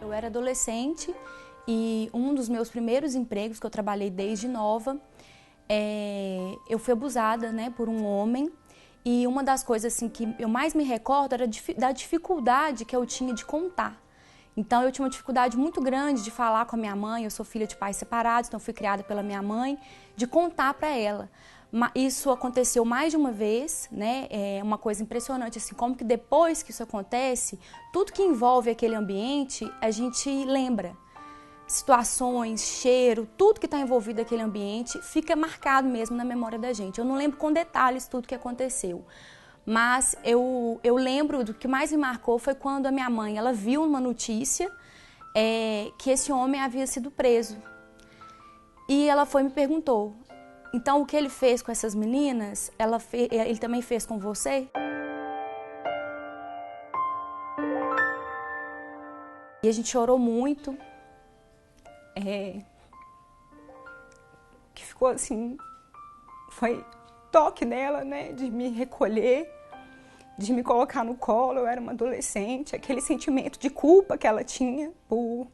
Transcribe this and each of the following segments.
Eu era adolescente e um dos meus primeiros empregos, que eu trabalhei desde nova, eu fui abusada, né, por um homem. E uma das coisas assim, que eu mais me recordo era da dificuldade que eu tinha de contar. Então eu tinha uma dificuldade muito grande de falar com a minha mãe. Eu sou filha de pais separados, então fui criada pela minha mãe, de contar para ela. Isso aconteceu mais de uma vez, né? É uma coisa impressionante, assim, como que depois que isso acontece, tudo que envolve aquele ambiente, a gente lembra. Situações, cheiro, tudo que está envolvido naquele ambiente fica marcado mesmo na memória da gente. Eu não lembro com detalhes tudo que aconteceu, mas eu lembro do que mais me marcou foi quando a minha mãe, ela viu uma notícia que esse homem havia sido preso. E ela foi e me perguntou, então o que ele fez com essas meninas, ele também fez com você? E a gente chorou muito. Que ficou assim, foi toque nela, né, de me recolher, de me colocar no colo. Eu era uma adolescente, aquele sentimento de culpa que ela tinha por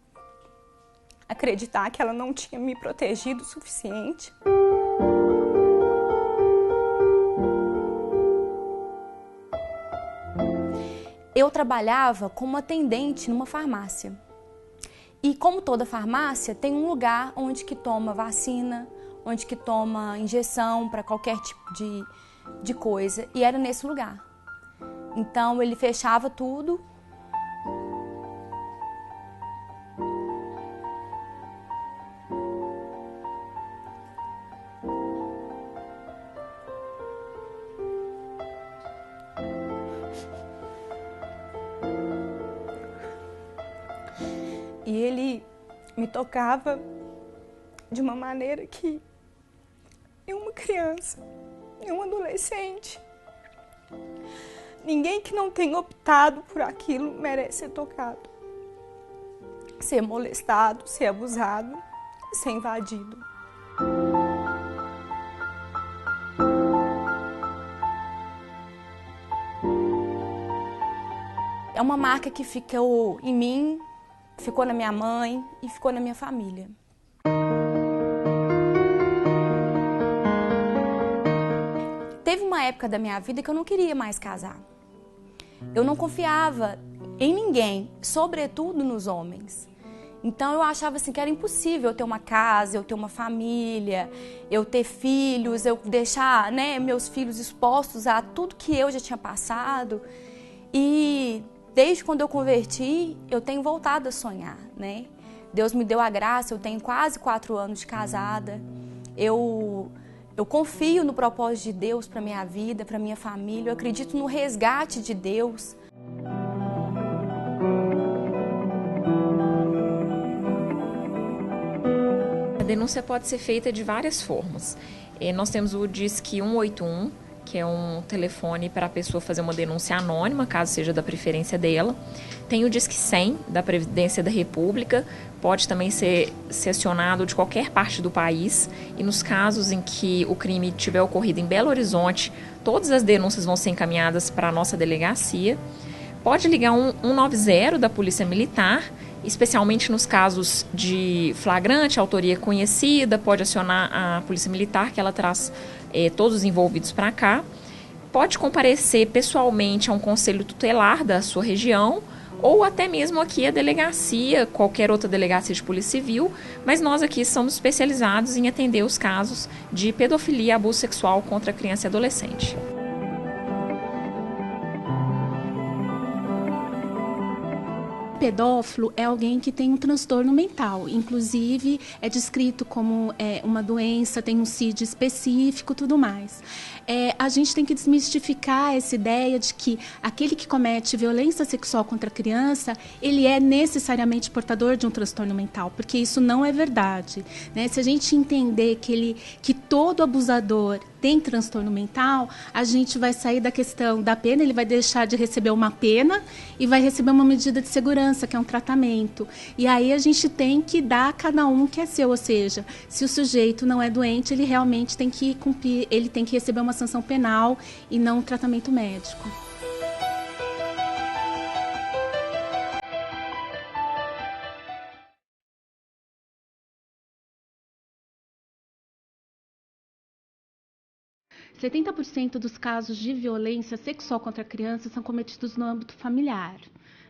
acreditar que ela não tinha me protegido o suficiente. Eu trabalhava como atendente numa farmácia. E como toda farmácia, tem um lugar onde que toma vacina, onde que toma injeção para qualquer tipo de coisa. E era nesse lugar. Então ele fechava tudo. E ele me tocava de uma maneira que nenhuma criança, nenhum adolescente, ninguém que não tenha optado por aquilo merece ser tocado, ser molestado, ser abusado, ser invadido. É uma marca que ficou em mim, ficou na minha mãe e ficou na minha família. Teve uma época da minha vida que eu não queria mais casar. Eu não confiava em ninguém, sobretudo nos homens. Então eu achava assim que era impossível eu ter uma casa, eu ter uma família, eu ter filhos, eu deixar, né, meus filhos expostos a tudo que eu já tinha passado. E desde quando eu converti, eu tenho voltado a sonhar, né? Deus me deu a graça, eu tenho quase 4 anos de casada. Eu confio no propósito de Deus para minha vida, para minha família. Eu acredito no resgate de Deus. A denúncia pode ser feita de várias formas. Nós temos o Disque 181, que é um telefone para a pessoa fazer uma denúncia anônima, caso seja da preferência dela. Tem o Disque 100, da Previdência da República, pode também ser acionado de qualquer parte do país. E nos casos em que o crime tiver ocorrido em Belo Horizonte, todas as denúncias vão ser encaminhadas para a nossa delegacia. Pode ligar 190 da Polícia Militar, especialmente nos casos de flagrante, autoria conhecida, pode acionar a Polícia Militar, que ela traz todos os envolvidos para cá. Pode comparecer pessoalmente a um conselho tutelar da sua região, ou até mesmo aqui a delegacia, qualquer outra delegacia de polícia civil, mas nós aqui somos especializados em atender os casos de pedofilia e abuso sexual contra criança e adolescente. Pedófilo é alguém que tem um transtorno mental, inclusive é descrito como uma doença, tem um CID específico, tudo mais. A gente tem que desmistificar essa ideia de que aquele que comete violência sexual contra a criança, ele é necessariamente portador de um transtorno mental, porque isso não é verdade, né? Se a gente entender que todo abusador tem transtorno mental, a gente vai sair da questão da pena, ele vai deixar de receber uma pena e vai receber uma medida de segurança, que é um tratamento. E aí a gente tem que dar a cada um que é seu, ou seja, se o sujeito não é doente, ele realmente tem que cumprir, ele tem que receber uma sanção penal e não um tratamento médico. 70% dos casos de violência sexual contra a criança são cometidos no âmbito familiar.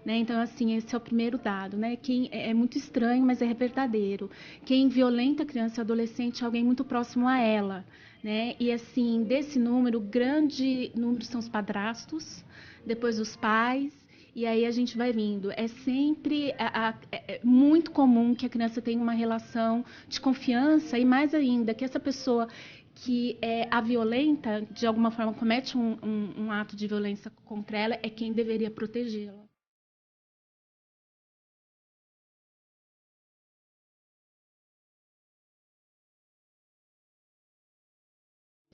Né? Então, assim, esse é o primeiro dado. Né? É muito estranho, mas é verdadeiro. Quem violenta a criança e adolescente é alguém muito próximo a ela. Né? E, assim, desse número, o grande número são os padrastos, depois os pais, e aí a gente vai vindo. É sempre muito comum que a criança tenha uma relação de confiança e, mais ainda, que essa pessoa que é a violenta, de alguma forma, comete um ato de violência contra ela, é quem deveria protegê-la.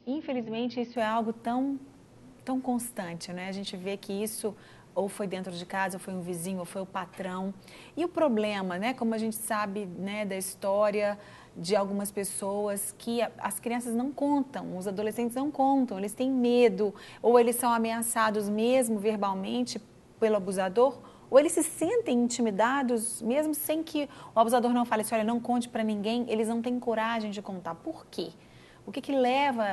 Infelizmente, isso é algo tão constante, né? A gente vê que isso ou foi dentro de casa, ou foi um vizinho, ou foi o patrão. E o problema, né? Como a gente sabe, né, da história de algumas pessoas que as crianças não contam, os adolescentes não contam, eles têm medo, ou eles são ameaçados mesmo verbalmente pelo abusador, ou eles se sentem intimidados mesmo sem que o abusador não fale assim, olha, não conte para ninguém, eles não têm coragem de contar. Por quê? O que leva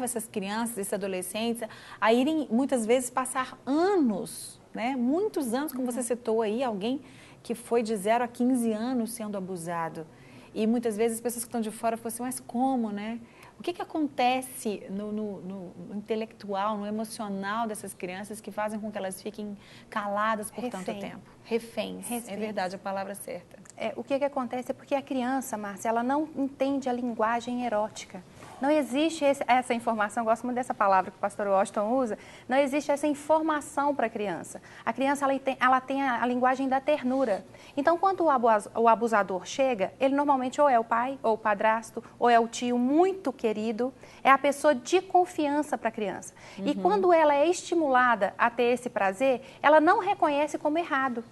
essas crianças, esses adolescentes, a irem, muitas vezes, passar anos, né? Muitos anos, como você citou aí, alguém que foi de 0 a 15 anos sendo abusado. E muitas vezes as pessoas que estão de fora falam assim, mas como, né? O que acontece no intelectual, no emocional dessas crianças que fazem com que elas fiquem caladas por tanto tempo? Reféns. É verdade, a palavra certa. O que acontece é porque a criança, Márcia, ela não entende a linguagem erótica. Não existe essa informação, eu gosto muito dessa palavra que o pastor Washington usa, não existe essa informação para a criança. A criança ela tem a linguagem da ternura. Então, quando o abusador chega, ele normalmente ou é o pai, ou o padrasto, ou é o tio muito querido, é a pessoa de confiança para a criança. E quando ela é estimulada a ter esse prazer, ela não reconhece como errado.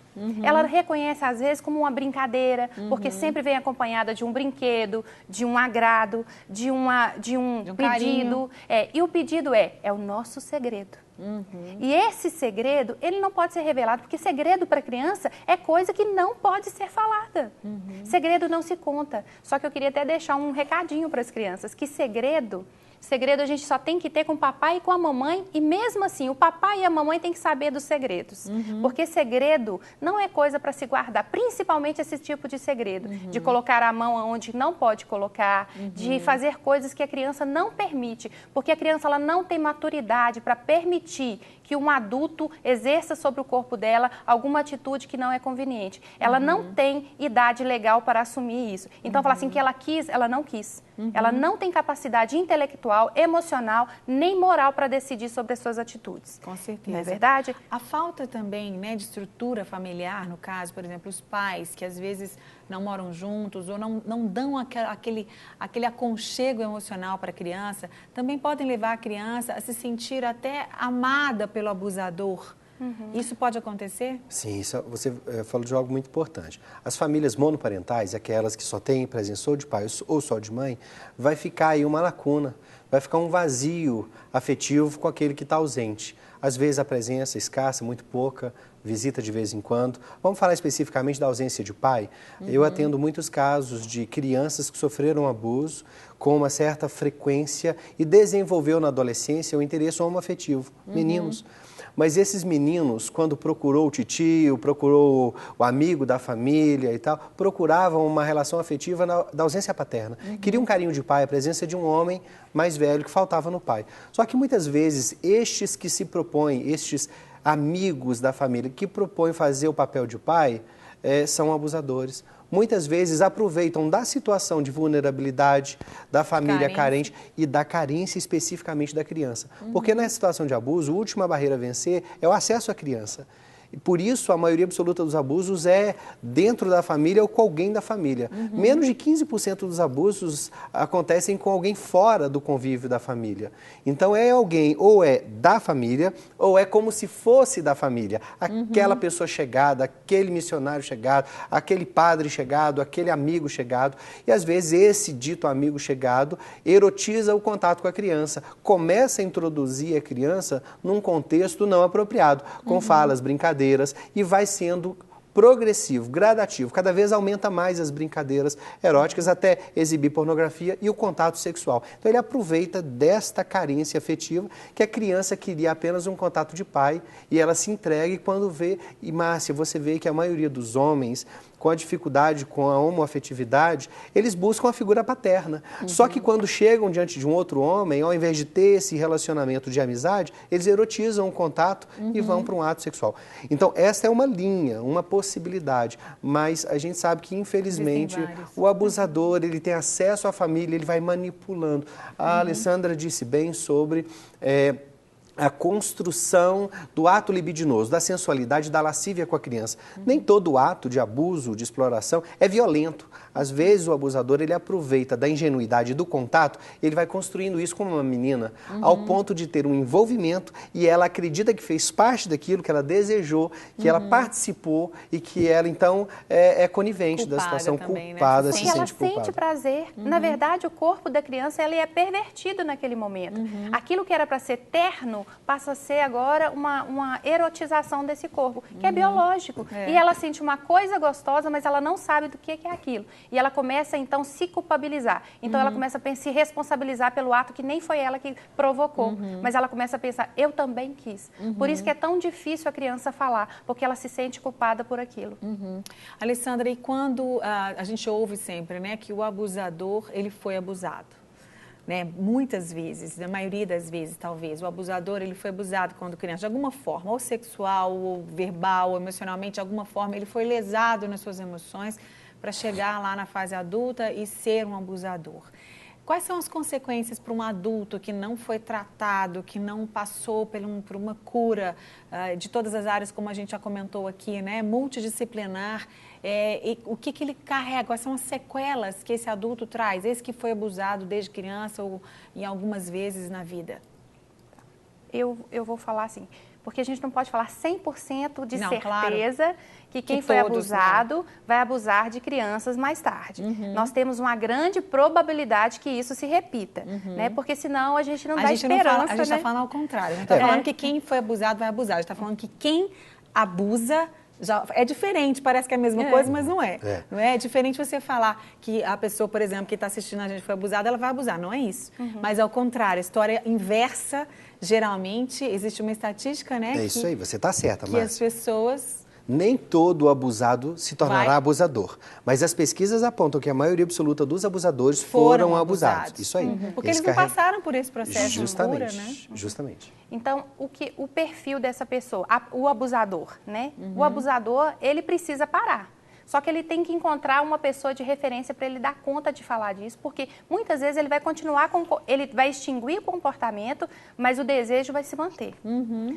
Ela reconhece, às vezes, como uma brincadeira, porque sempre vem acompanhada de um brinquedo, de um agrado, de um pedido. E o pedido é o nosso segredo. E esse segredo, ele não pode ser revelado, porque segredo para criança é coisa que não pode ser falada. Segredo não se conta. Só que eu queria até deixar um recadinho para as crianças, que segredo a gente só tem que ter com o papai e com a mamãe, e mesmo assim, o papai e a mamãe têm que saber dos segredos. Porque segredo não é coisa para se guardar, principalmente esse tipo de segredo, de colocar a mão onde não pode colocar, de fazer coisas que a criança não permite, porque a criança ela não tem maturidade para permitir que um adulto exerça sobre o corpo dela alguma atitude que não é conveniente. Ela não tem idade legal para assumir isso. Então, falar assim que ela quis, ela não quis. Ela não tem capacidade intelectual, emocional, nem moral para decidir sobre as suas atitudes. Com certeza. Não é verdade? A falta também, né, de estrutura familiar, no caso, por exemplo, os pais que às vezes não moram juntos ou não dão aquele aconchego emocional para a criança, também podem levar a criança a se sentir até amada pelo abusador. Isso pode acontecer? Sim, você falou de algo muito importante. As famílias monoparentais, aquelas que só têm presença ou de pai ou só de mãe, vai ficar aí uma lacuna, vai ficar um vazio afetivo com aquele que está ausente. Às vezes a presença escassa, muito pouca, visita de vez em quando. Vamos falar especificamente da ausência de pai? Eu atendo muitos casos de crianças que sofreram abuso com uma certa frequência e desenvolveu na adolescência o interesse homoafetivo, meninos. Mas esses meninos, quando procurou o titio, procurou o amigo da família e tal, procuravam uma relação afetiva da ausência paterna. Queriam um carinho de pai, a presença de um homem mais velho que faltava no pai. Só que muitas vezes estes que se propõem, estes amigos da família que propõem fazer o papel de pai, são abusadores. Muitas vezes aproveitam da situação de vulnerabilidade da família carente e da carência especificamente da criança. Porque na situação de abuso, a última barreira a vencer é o acesso à criança. E por isso, a maioria absoluta dos abusos é dentro da família ou com alguém da família. Menos de 15% dos abusos acontecem com alguém fora do convívio da família. Então, é alguém ou é da família ou é como se fosse da família. Aquela pessoa chegada, aquele missionário chegado, aquele padre chegado, aquele amigo chegado. E, às vezes, esse dito amigo chegado erotiza o contato com a criança. Começa a introduzir a criança num contexto não apropriado, com falas, brincadeiras, e vai sendo progressivo, gradativo, cada vez aumenta mais as brincadeiras eróticas até exibir pornografia e o contato sexual. Então ele aproveita desta carência afetiva que a criança queria apenas um contato de pai e ela se entrega e quando vê, e Márcia, você vê que a maioria dos homens com a dificuldade, com a homoafetividade, eles buscam a figura paterna. Só que quando chegam diante de um outro homem, ao invés de ter esse relacionamento de amizade, eles erotizam o contato e vão para um ato sexual. Então, essa é uma linha, uma possibilidade, mas a gente sabe que, infelizmente, o abusador, ele tem acesso à família, ele vai manipulando. A Alessandra disse bem sobre a construção do ato libidinoso, da sensualidade, da lascívia com a criança. Nem todo ato de abuso, de exploração, é violento. Às vezes o abusador, ele aproveita da ingenuidade do contato, ele vai construindo isso com uma menina, ao ponto de ter um envolvimento e ela acredita que fez parte daquilo, que ela desejou, que ela participou e que ela, então, é conivente culpada da situação, também, culpada, né? Se sente culpada. Ela sente prazer. Na verdade, o corpo da criança, ele é pervertido naquele momento. Aquilo que era para ser terno, passa a ser agora uma erotização desse corpo, que é biológico. E ela sente uma coisa gostosa, mas ela não sabe do que é aquilo. E ela começa, então, a se culpabilizar. Então, ela começa a se responsabilizar pelo ato que nem foi ela que provocou. Mas ela começa a pensar, eu também quis. Por isso que é tão difícil a criança falar, porque ela se sente culpada por aquilo. Alessandra, e quando a gente ouve sempre, né, que o abusador, ele foi abusado? Né? Muitas vezes, na maioria das vezes, talvez, o abusador ele foi abusado quando criança, de alguma forma, ou sexual, ou verbal, ou emocionalmente, de alguma forma, ele foi lesado nas suas emoções para chegar lá na fase adulta e ser um abusador. Quais são as consequências para um adulto que não foi tratado, que não passou por uma cura de todas as áreas, como a gente já comentou aqui, né? Multidisciplinar, e o que ele carrega, quais são as sequelas que esse adulto traz, esse que foi abusado desde criança ou em algumas vezes na vida? Eu vou falar assim, porque a gente não pode falar 100% de certeza claro, que quem foi abusado vai abusar de crianças mais tarde. Nós temos uma grande probabilidade que isso se repita, né? Porque senão a gente não dá esperança, a gente está falando ao contrário, a gente está falando que quem foi abusado vai abusar, a gente está falando que quem abusa... Já é diferente, parece que é a mesma coisa, mas não é. Não é diferente você falar que a pessoa, por exemplo, que está assistindo a gente foi abusada, ela vai abusar. Não é isso. Mas ao contrário, a história inversa, geralmente, existe uma estatística, né? É isso aí, você está certa, Márcia. Que as pessoas... Nem todo abusado se tornará abusador. Mas as pesquisas apontam que a maioria absoluta dos abusadores foram abusados. Isso aí. Porque eles não passaram por esse processo de cura, né? Justamente. Então, o perfil dessa pessoa, o abusador, né? O abusador, ele precisa parar. Só que ele tem que encontrar uma pessoa de referência para ele dar conta de falar disso, porque muitas vezes ele vai continuar, ele vai extinguir o comportamento, mas o desejo vai se manter.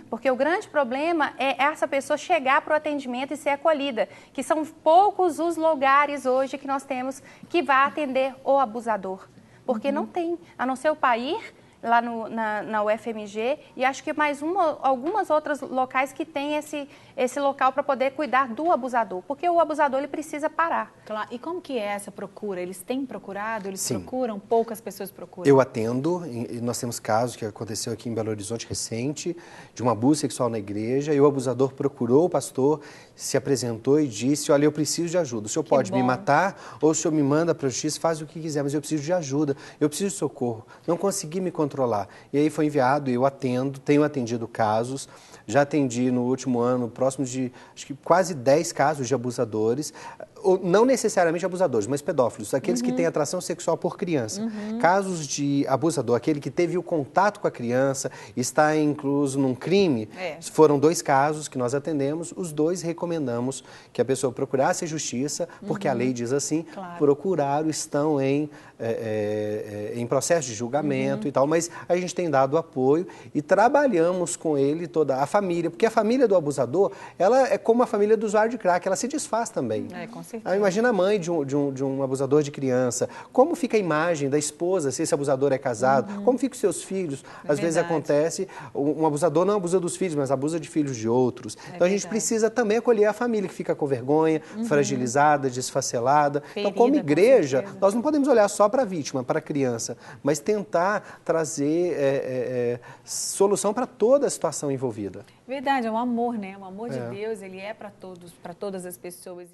Porque o grande problema é essa pessoa chegar para o atendimento e ser acolhida, que são poucos os lugares hoje que nós temos que vai atender o abusador. Porque não tem, a não ser o PAIR, lá na UFMG, e acho que mais algumas outras locais que tem esse local para poder cuidar do abusador, porque o abusador ele precisa parar. Claro. E como que é essa procura? Eles têm procurado? Eles Sim. procuram? Poucas pessoas procuram? Eu atendo, e nós temos casos que aconteceu aqui em Belo Horizonte recente, de um abuso sexual na igreja, e o abusador procurou o pastor, se apresentou e disse, olha, eu preciso de ajuda, o senhor pode me matar, ou o senhor me manda para a justiça, faz o que quiser, mas eu preciso de ajuda, eu preciso de socorro, não consegui me controlar. E aí foi enviado, eu atendo, tenho atendido casos, já atendi no último ano, próximo de, acho que quase 10 casos de abusadores, não necessariamente abusadores, mas pedófilos, aqueles que têm atração sexual por criança. Casos de abusador, aquele que teve o contato com a criança, está incluso num crime, foram 2 casos que nós atendemos, os 2 recomendamos que a pessoa procurasse a justiça, porque a lei diz assim, procuraram, estão em processo de julgamento e tal, mas a gente tem dado apoio e trabalhamos com ele toda a família, porque a família do abusador, ela é como a família do usuário de crack, ela se desfaz também. Com certeza. Imagina a mãe de um abusador de criança, como fica a imagem da esposa, se esse abusador é casado, como ficam os seus filhos, às vezes acontece, um abusador não abusa dos filhos, mas abusa de filhos de outros. Então a gente precisa também acolher a família que fica com vergonha, fragilizada, desfacelada. Então como igreja, nós não podemos olhar só para a vítima, para a criança, mas tentar trazer trazer solução para toda a situação envolvida. Verdade, é um amor, né? O amor de Deus, ele é para todos, para todas as pessoas.